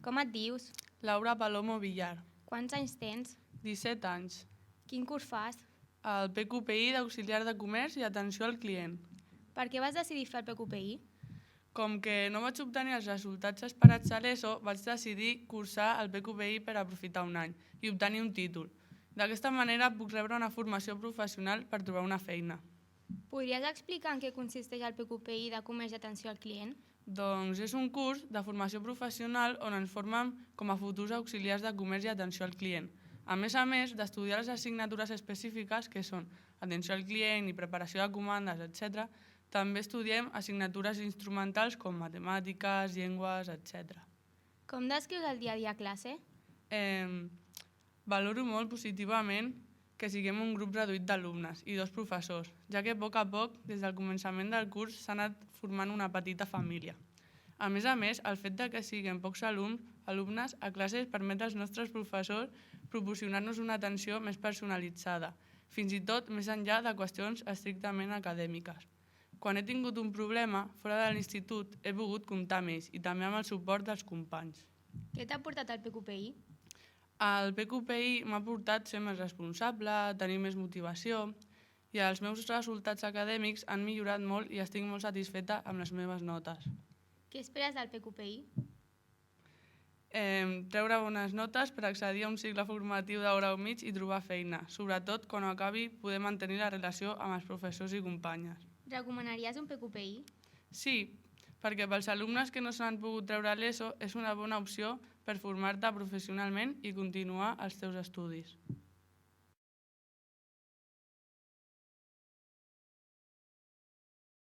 Com et dius? Laura Palomo Villar, Quants anys tens? 17 anys. Quin curs fas? El PQPI d'auxiliar de comerç i atenció al client. Per què vas decidir fer el PQPI? Com que no vaig obtenir els resultats esperats a l'ESO, vaig decidir cursar el PQPI per aprofitar un any i obtenir un títol. D'aquesta manera puc rebre una formació professional per trobar una feina. Podries explicar en què consisteix el PQPI de comerç i atenció al client? Doncs és un curs de formació professional on ens formem com a futurs auxiliars de comerç i atenció al client. A més d'estudiar les assignatures específiques que són atenció al client i preparació de comandes, etc., també estudiem assignatures instrumentals com matemàtiques, llengües, etc. Com descrius el dia a dia a classe? Valoro molt positivament que siguem un grup reduït d'alumnes i 2 professors, ja que a poc, des del començament del curs, s'ha anat formant una petita família. A més, el fet de que siguem pocs alumnes a classes permet als nostres professors proporcionar-nos una atenció més personalitzada, fins i tot més enllà de qüestions estrictament acadèmiques. Quan he tingut un problema fora de l'institut, he pogut comptar amb ells i també amb el suport dels companys. Què t'ha portat el PQPI? El PQPI m'ha portat ser més responsable, tenir més motivació i els meus resultats acadèmics han millorat molt i estic molt satisfeta amb les meves notes. Què esperes del PQPI? Treure bones notes per accedir a un cicle formatiu de grau mig i trobar feina, sobretot quan acabi poder mantenir la relació amb els professors i companyes. Recomanaries un PQPI? Sí, perquè pels alumnes que no s'han pogut treure a l'ESO és una bona opció per formar-te professionalment i continuar els teus estudis.